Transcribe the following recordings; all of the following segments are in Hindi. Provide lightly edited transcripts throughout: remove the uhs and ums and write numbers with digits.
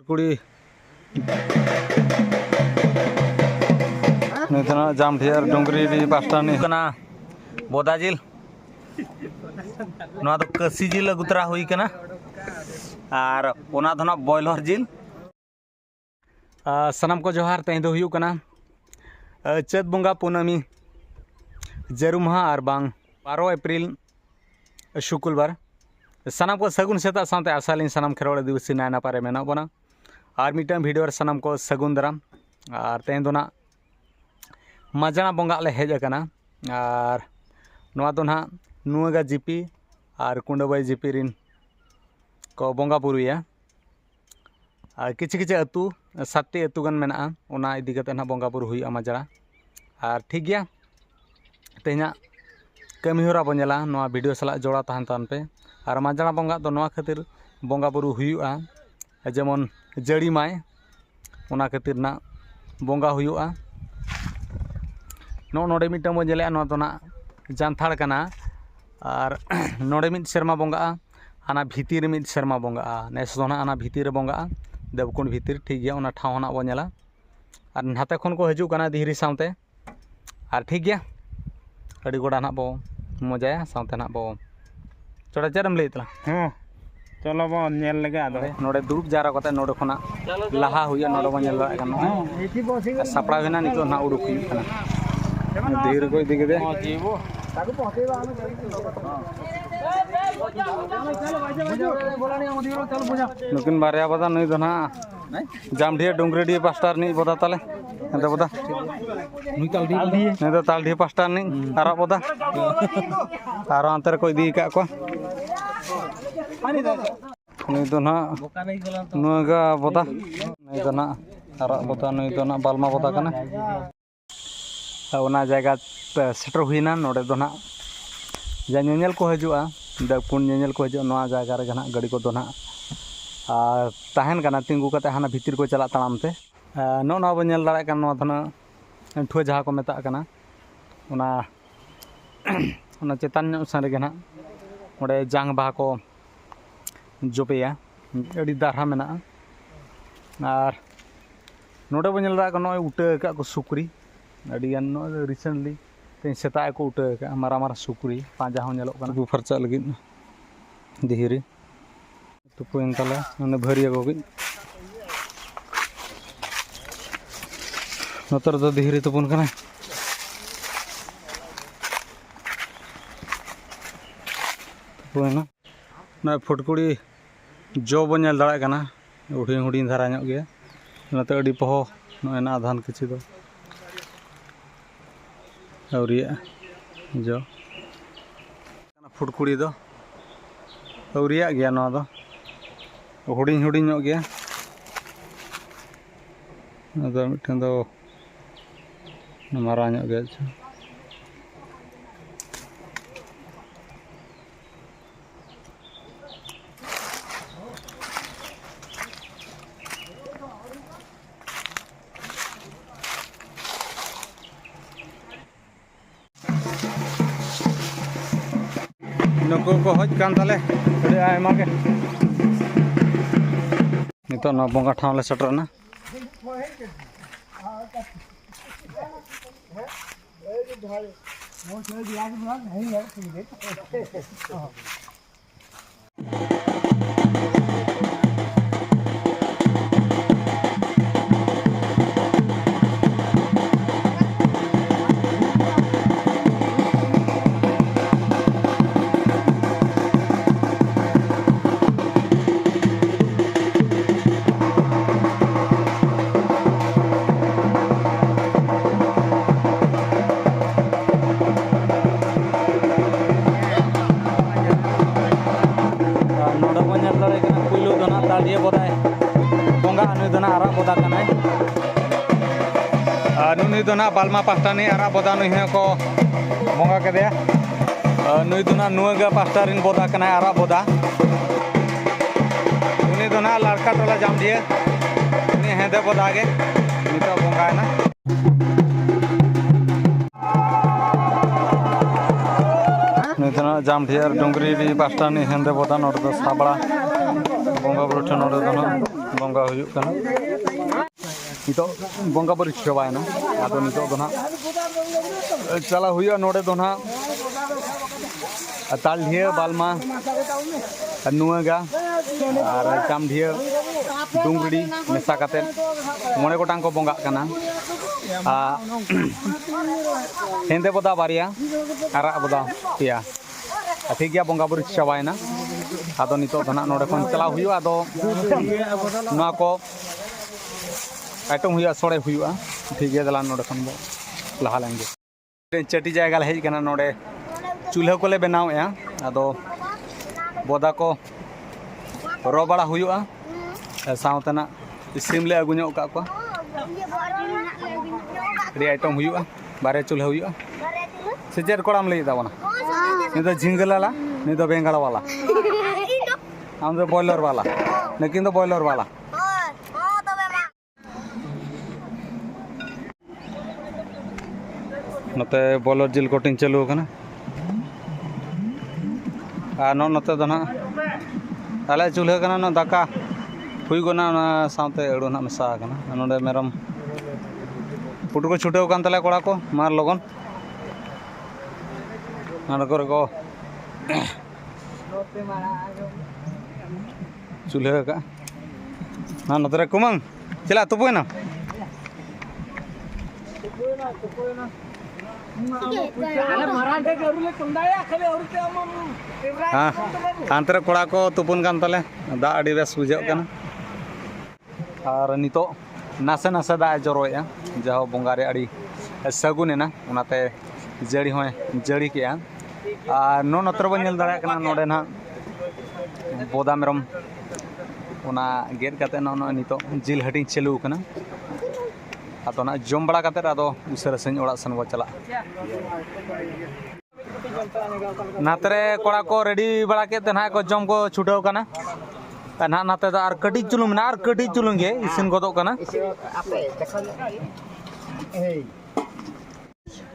कुड़ी नितना जामठियार डोंगरी पास्टा नहीं कना बोदा जिल नवा तो कसी जिल अगुतरा हुई कना और ओना तो ना बॉयलर जिल सनम को जोहार तें दो हुई कना चैत बंगा पूनमी जरूमहा और बांग 12 अप्रैल शुक्रवार सनम को सगुन सेता साथ आसाली सनम खेरोड़ दिवसी नाय नापारे मेना बना और मिटन वीडियो सनम को सगुन दाराम और तें दो ना मजाना बंगा ले हेज अकना और नवा तो ना नुआगा जीपी और कुंडबाई जीपी रिन को बंगा बुरुया और किछि किछि अतु 7टी अतु गान मेना ओना इदी कते ना बंगा बुरु हुई मजाना और ठीक गया तेना कमीहरा बनेला नवा वीडियो सला जोड़ा तहन तान पे और मजाना बंगा तो नवा खातिर बंगा बुरु हुआ जेमन जड़ी माय ओना खातिर ना बंगा हुआ नोडे मिटन बन जेले नवा तो ना जानथाड़ कना और नोडे मिट शर्मा बंगा आना भीतिर मिट शर्मा बंगा नेस दो ना आना भीतिर बंगा देवकुंड भीतिर ठीक गया ओना ठाव ना बनेला और नाते खन को हजू कना दिहरी सामते और ठीक गया अड़ी गोड़ा ना बो मजाया सामते ना बो चोड़ा चरम ले तला चलो बो नेल लगे आदो नोडे दुरुब जारा कते नोडे खना लाहा हुया नोडे बो नेल लागा नो सपड़ा वेना नितो ना उडुक हुई कना धीर को दिगे दे जीवो ताको पहुंचेबा नुकिन बारिया बदा नहीं तो ना जामढिया डोंगरेडी पास्टार नहीं बदा ताले एंदा बदा नुई तालढी नहीं तो तालढी पास्टार नहीं आरा बदा आरो अंतर को दी का को नहीं तो ना नुगा बदा नहीं तो ना आरा बदा नहीं तो ना बालमा बदा कना ओना जगह सेटर हुईना नोडे दो ना जा नेल को हजुआ देवकुंड नेल को हजुआ नवा जगह रे ना गाड़ी को दो ना तहन कना तिंगू कते हाना भीतर को चला ताम ते नो ना बन नेल दाड़ा कन नवा तो ना ठुआ जहाँ को मेता कना ओना ओना चेतन सन रे ना ओडे जांग बा को जोपेया अड़ी दारहा मेना और नोडे बन नेल दाड़ा कन नय उटे का को सुकरी अड़ी गान रिसेंटली तें सेता को उठा का मारा मारा सुकरी पांजा हो नेलो कना बु फरचा लगी दिहिरी तुपुन तले ने भरिया को नतर तो दिहिरी तुपुन कना तुपुन ना फुटकुड़ी जो बन नेल दाड़ा कना उडी उडी धारा ᱧᱚᱜ गया नते अड़ी पहो नयना आधान किछि दो औरिया जो फुटकुड़ी दो औरिया गया ना दो हुडिंग हुडिंग ᱧᱚᱜ गया अदो मिठन दो मारा ᱧᱚᱜ गया नुको को हज कान ताले अरे आयमा के नितो ना बंगा ठाव ले सटरना तालिया बोदाय बंगा नुई दो ना आरा बोदा कनाय नुई दो ना बालमा पास्टा नहीं आरा बोदा नुई है को बंगा के दे नुई दो ना नुगा पास्टा रिन बोदा कनाय आरा बोदा नुई दो ना लड़का टोला जाम दिए नी है दे बोदा के नितो बंगा ना नुई दो ना जाम दिए डोंगरी पास्टा नहीं है दे बोदा नोड दो साबड़ा बंगा बुरु ठन नोड दो ना बंगा हुयुग कना नितो बंगा बरी चबायना आदो नितो दो ना चला हुयुआ नोडे दो ना तालढिया बालमा नुआगा और चामढिया डुंगड़ी मेसा काते मोने गोटांग को बंगा कना हेंदे बोदा बारिया आरा बोदा पिया ठीक गया बंगा बुरी चबायना आदो नितो दो ना नोडे खन चला हुयुआ आदो नुआ को आइटम हुआ सोड़े हुआ ठीक है दलान नोडे खन बो लहा लेंगे चटी जायगा हेज कना नोडे चूल्हा को ले बनावेआ आदो बोदा को रो बड़ा हुआ सावतना सिम ले अगुño का को रे आइटम हुआ बारे चूल्हा हुआ सेजेर कोड़ाम ले दावना नि तो झिंगलाला नि तो बेंगाड़ा वाला हम तो बॉयलर वाला लेकिन तो बॉयलर वाला नते बॉयलर जिल कोटिंग चालू कना आ नते दो ना ताले चूल्हा कना न दाका हुई गना साथे एड़ो ना मेसा कना नोडे मेरम पुटु को छुटेव कान तले कोड़ा को मार लगन नाड़ को चूल्हा का ना नतरे कुमंग चला तुपुना हाँ अंतरे कोड़ा को तुपुन कान तले दा अड़ी बेस बुझाव कना और नितो नासे नासे दा जरोया जहाँ बंगारे अड़ी सगुनेना उनाते जड़ी होय जड़ी के और नो नतर बन नेल दाड़ा कना नोडे ना बोदा मेरम उना गेट काते नो नितो जिल हटिंग चालू कना आतो ना जम बड़ा काते आदो उसरे सኝ ओड़ा सन बो चला नातरे कोड़ा को रेडी बड़ा केते ना को जम को छुटाव कना ना नाते दा आर कटी चुलुम ना आर कटी चुलुंगे इसिन गोदो कना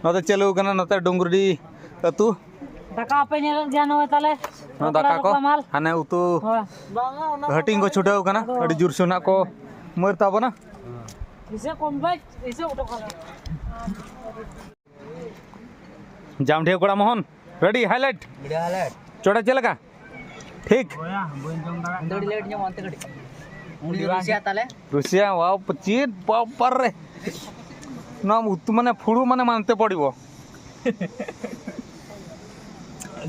नते चलू कना नते डुंगरी अतु दाका पे नेल जानो ताले ना दाका को हाने उतु हटिंग को छुटाव कना अडी जुर सुना को मरता बना इसे कॉम्बैक्ट इसे ऑटो कलर जामढे कोड़ा मोहन रेडी हाईलाइट चोड़ा चलेगा ठीक दड़ी लेट ᱧᱚᱜ ᱚᱱᱛᱮ ᱜᱟᱹᱰᱤ उनी रुसिया ताले रुसिया वाओ पचीत पर रे नाम उतु माने फुडू माने मानते पड़िबो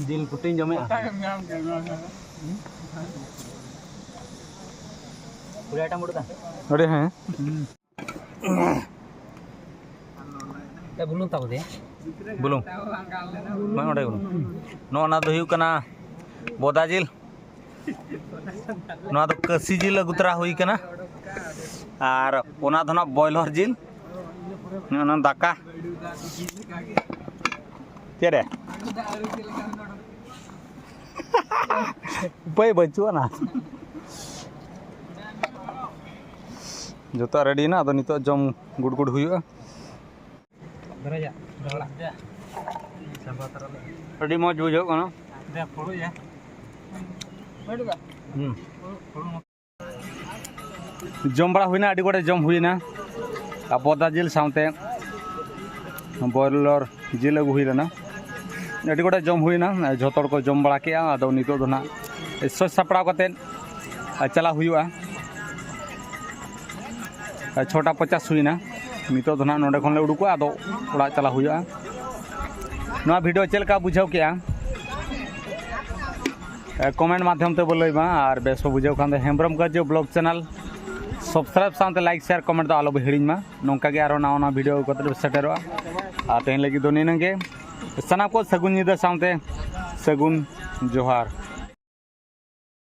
दिल कुटिंग जमे पूरा आइटम उड़ता अरे हैं ए बुलुंग ताको दे बुलुंग मैं ओडे बुलुंग नो ना दो हुई कना बोदा जिल ना तो कसी जिल अगुतरा हुई कना और ओना तो ना बॉयलर जिल ना दाका तेरे उपाय बचुआ ना जो रेडी ना तो नितो जम गुड़ गुड़ हुआ अड़ी मौज बुझो कना जम बड़ा हुईना अड़ी गोटे जम हुईना आ बोदा जिल साथे बॉयलर जिल अगु हुई लेना अड़ी गोटे जम हुईना झोतोड़ को जम बड़ा के आदो नितो दो ना सज सापड़ा कते चला हुआ 6:50 हुईना नितो दो ना नोडे खन ले उडुको आदो ओड़ा चला हुआ ना वीडियो चलका बुझाव के कमेंट माध्यम ते बोलैबा और बेस बुझाव खान हेम्ब्रम का जो ब्लॉग चैनल सब्सक्राइब साथ लाइक शेयर कमेंट दो आलो हिड़ीमा नोंका गे आरो नावा वीडियो कते सेटेरो आ तेन लगी दो निनगे सना को सगुन निदा साथे सगुन जोहार।